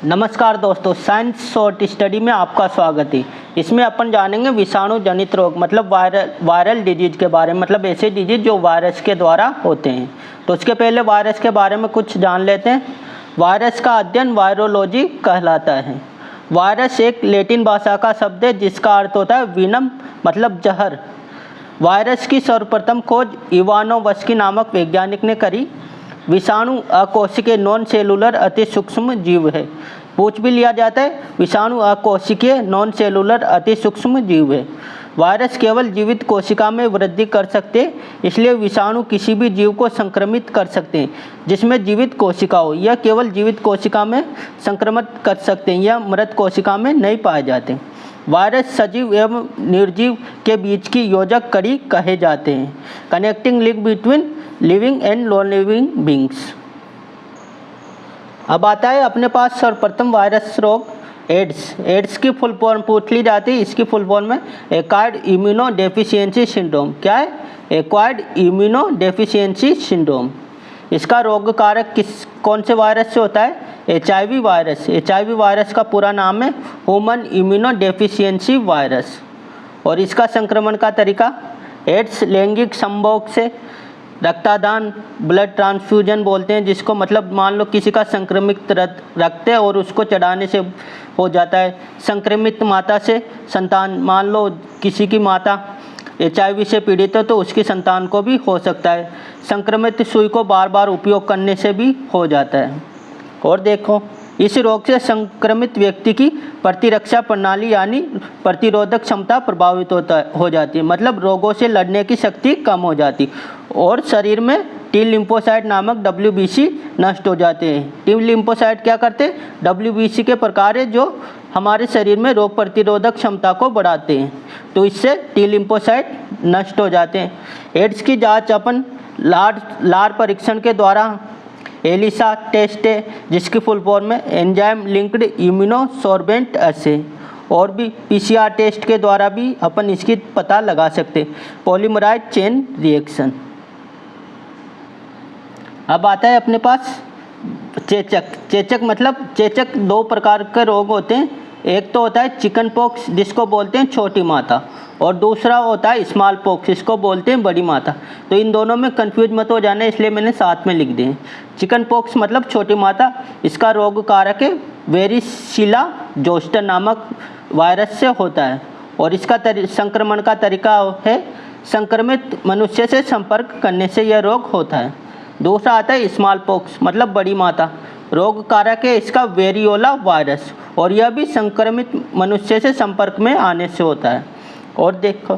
नमस्कार दोस्तों, science short study में आपका स्वागत है। इसमें अपन जानेंगे विषाणु जनित रोग मतलब वायरल डिजीज के बारे में, मतलब ऐसे डिजीज जो वायरस के द्वारा होते हैं। तो उसके पहले वायरस के बारे में कुछ जान लेते हैं। वायरस का अध्ययन वायरोलॉजी कहलाता है। वायरस एक लैटिन भाषा का शब्द है जिसका अर्थ होता है विनम मतलब जहर। वायरस की सर्वप्रथम खोज इवानोवस्की नामक वैज्ञानिक ने करी। विषाणु अकोशिकीय नॉन सेलुलर अति सूक्ष्म जीव है। पूछ भी लिया जाता है, विषाणु अकोशिकीय नॉन सेलुलर अति सूक्ष्म जीव है। वायरस केवल जीवित कोशिका में वृद्धि कर सकते हैं, इसलिए विषाणु किसी भी जीव को संक्रमित कर सकते हैं जिसमें जीवित कोशिका हो। यह केवल जीवित कोशिका में संक्रमित कर सकते हैं, यह मृत कोशिका में नहीं पाए जाते। वायरस सजीव एवं निर्जीव के बीच की योजक कड़ी कहे जाते हैं। Connecting link between living and non living beings. अब आता है अपने पास सर्वप्रथम वायरस रोग एड्स। एड्स की फुल फॉर्म पूछ ली जाती है। इसकी फुल फॉर्म में एक्वायर्ड इम्यूनो डेफिशिएंसी सिंड्रोम। क्या है? Acquired immuno deficiency syndrome. इसका रोग कारक कौन से वायरस से होता है? HIV virus. HIV वायरस का पूरा नाम है ह्यूमन इम्यूनो डेफिशिएंसी वायरस। और इसका संक्रमण का तरीका एड्स लैंगिक संभोग से, रक्तदान ब्लड ट्रांसफ्यूजन बोलते हैं जिसको, मतलब मान लो किसी का संक्रमित रक्त है और उसको चढ़ाने से हो जाता है। संक्रमित माता से संतान, मान लो किसी की माता HIV से पीड़ित है तो उसकी संतान को भी हो सकता है। संक्रमित सुई को बार बार उपयोग करने से भी हो जाता है। और देखो, इस रोग से संक्रमित व्यक्ति की प्रतिरक्षा प्रणाली यानी प्रतिरोधक क्षमता प्रभावित हो जाती है, मतलब रोगों से लड़ने की शक्ति कम हो जाती और शरीर में टी लिम्फोसाइट नामक WBC नष्ट हो जाते हैं। टी लिम्फोसाइट क्या करते हैं? WBC के प्रकार है जो हमारे शरीर में रोग प्रतिरोधक क्षमता को बढ़ाते हैं, तो इससे टी लिम्फोसाइट नष्ट हो जाते हैं। एड्स की जाँच अपन लार परीक्षण के द्वारा एलिसा टेस्ट है जिसकी फुल फॉर्म में एंजाइम लिंक्ड इम्यूनोसॉर्बेंट अस्से, और भी PCR टेस्ट के द्वारा भी अपन इसकी पता लगा सकते हैं, पॉलीमराइड चेन रिएक्शन। अब आता है अपने पास चेचक। चेचक मतलब चेचक दो प्रकार के रोग होते हैं। एक तो होता है चिकन पॉक्स जिसको बोलते हैं छोटी माता, और दूसरा होता है स्मॉल पॉक्स जिसको बोलते हैं बड़ी माता। तो इन दोनों में कंफ्यूज मत हो जाना, इसलिए मैंने साथ में लिख दिए। चिकन पॉक्स मतलब छोटी माता, इसका रोग कारक है वेरिसिला जोस्टर नामक वायरस से होता है, और इसका संक्रमण का तरीका है संक्रमित मनुष्य से संपर्क करने से यह रोग होता है। दूसरा आता है स्मॉल पॉक्स मतलब बड़ी माता, रोग कारक है इसका वेरियोला वायरस, और यह भी संक्रमित मनुष्य से संपर्क में आने से होता है। और देखो,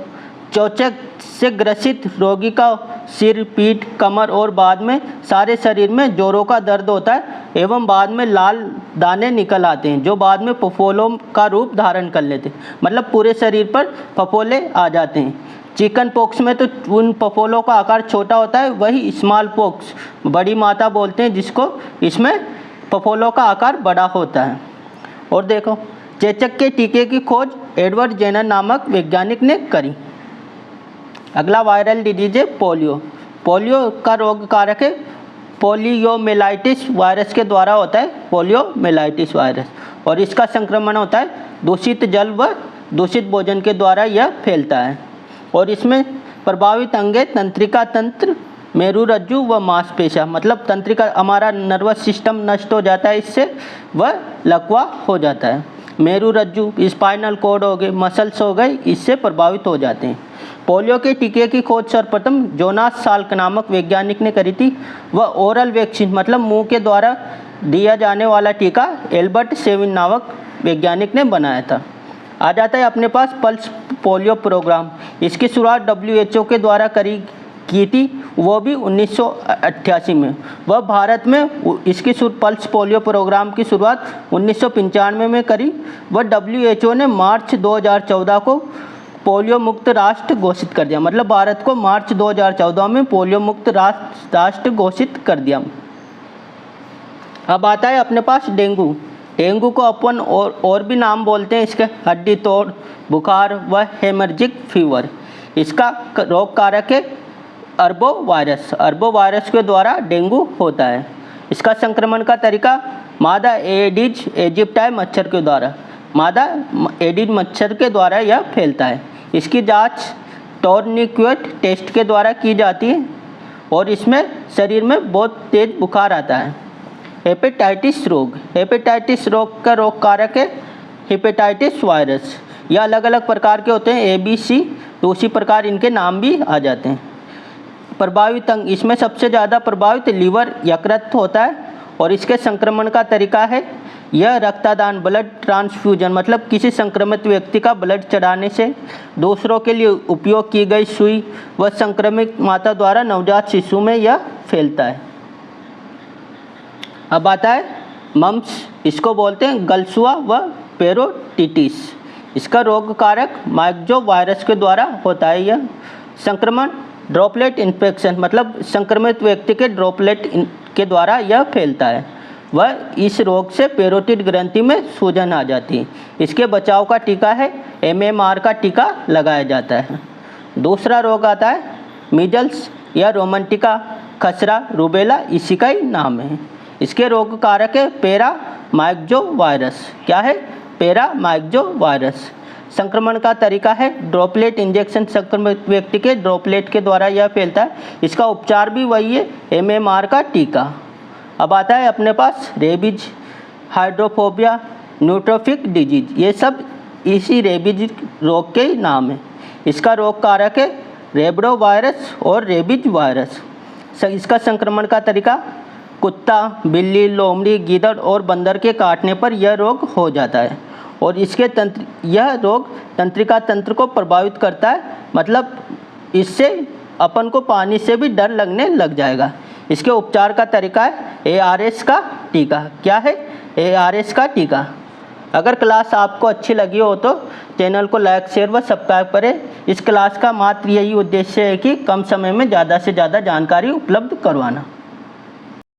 चेचक से ग्रसित रोगी का सिर, पीठ, कमर और बाद में सारे शरीर में जोरों का दर्द होता है एवं बाद में लाल दाने निकल आते हैं जो बाद में फफोलों का रूप धारण कर लेते हैं, मतलब पूरे शरीर पर फफोले आ जाते हैं। चिकन पॉक्स में तो उन फफोलों का आकार छोटा होता है, वही स्मॉल पॉक्स बड़ी माता बोलते हैं जिसको, इसमें फफोलों का आकार बड़ा होता है। और देखो, चेचक के टीके की खोज एडवर्ड जेनर नामक वैज्ञानिक ने करी। अगला वायरल डिजीज है पोलियो। पोलियो का रोग कारक है पोलियोमेलाइटिस वायरस के द्वारा होता है पोलियोमेलाइटिस वायरस, और इसका संक्रमण होता है दूषित जल व दूषित भोजन के द्वारा यह फैलता है। और इसमें प्रभावित अंग तंत्रिका तंत्र, मेरुरज्जु व मांसपेशियां, मतलब तंत्रिका हमारा नर्वस सिस्टम नष्ट हो जाता है इससे, वह लकवा हो जाता है। मेरुरज्जु, स्पाइनल कॉर्ड हो गए, मसल्स हो गए, इससे प्रभावित हो जाते हैं। पोलियो के टीके की खोज सर्वप्रथम जोनास साल्क नामक वैज्ञानिक ने करी थी। वह ओरल वैक्सीन मतलब मुंह के द्वारा दिया जाने वाला टीका एल्बर्ट सेविन नामक वैज्ञानिक ने बनाया था। आ जाता है अपने पास पल्स पोलियो प्रोग्राम। इसकी शुरुआत WHO के द्वारा की थी, वो भी 1988 में। वह भारत में इसकी पल्स पोलियो प्रोग्राम की शुरुआत 1995 में करी। वह WHO ने मार्च 2014 को पोलियो मुक्त राष्ट्र घोषित कर दिया, मतलब भारत को मार्च 2014 में पोलियो मुक्त राष्ट्र घोषित कर दिया। अब आता है अपने पास डेंगू। डेंगू को अपन और भी नाम बोलते हैं इसके, हड्डी तोड़ बुखार व हेमर्जिक फीवर। इसका रोग कारक है अर्बो वायरस के द्वारा डेंगू होता है। इसका संक्रमण का तरीका मादा एडिज इजिप्टाई मच्छर के द्वारा, मादा एडिज मच्छर के द्वारा यह फैलता है। इसकी जांच टोर्निक्वेट टेस्ट के द्वारा की जाती है और इसमें शरीर में बहुत तेज बुखार आता है। हेपेटाइटिस रोग, हेपेटाइटिस रोग का रोग कारक है हेपेटाइटिस वायरस। यह अलग अलग प्रकार के होते हैं, ABC, तो उसी प्रकार इनके नाम भी आ जाते हैं। प्रभावित अंग, इसमें सबसे ज़्यादा प्रभावित लीवर यकृत होता है और इसके संक्रमण का तरीका है यह रक्तदान, ब्लड ट्रांसफ्यूजन, मतलब किसी संक्रमित व्यक्ति का ब्लड चढ़ाने से, दूसरों के लिए उपयोग की गई सुई व संक्रमित माता द्वारा नवजात शिशु में यह फैलता है। अब आता है मम्प्स, इसको बोलते हैं गलसुआ व पेरोटिटिस। इसका रोग कारक माइक्रो वायरस के द्वारा होता है। यह संक्रमण ड्रॉपलेट इन्फेक्शन, मतलब संक्रमित व्यक्ति के ड्रॉपलेट के द्वारा यह फैलता है। वह इस रोग से पेरोटिड ग्रंथि में सूजन आ जाती है। इसके बचाव का टीका है MMR का टीका लगाया जाता है। दूसरा रोग आता है मीजल्स या रोमन-टिका, खसरा, रूबेला, इसी का ही नाम है। इसके रोग कारक है पैरा माइक्रो वायरस। क्या है? Para micro virus. संक्रमण का तरीका है ड्रॉपलेट इंजेक्शन, संक्रमित व्यक्ति के ड्रॉपलेट के द्वारा यह फैलता है। इसका उपचार भी वही है MMR का टीका। अब आता है अपने पास रेबीज, हाइड्रोफोबिया, न्यूट्रोफिक डिजीज, ये सब इसी रेबीज रोग के ही नाम है। इसका रोग कारक है रेबडो वायरस और रेबीज वायरस। इसका संक्रमण का तरीका कुत्ता, बिल्ली, लोमड़ी, गीदड़ और बंदर के काटने पर यह रोग हो जाता है और यह रोग तंत्रिका तंत्र को प्रभावित करता है, मतलब इससे अपन को पानी से भी डर लगने लग जाएगा। इसके उपचार का तरीका है ARS का टीका। क्या है? ARS का टीका। अगर क्लास आपको अच्छी लगी हो तो चैनल को लाइक, शेयर व सब्सक्राइब करें। इस क्लास का मात्र यही उद्देश्य है कि कम समय में ज़्यादा से ज़्यादा जानकारी उपलब्ध करवाना।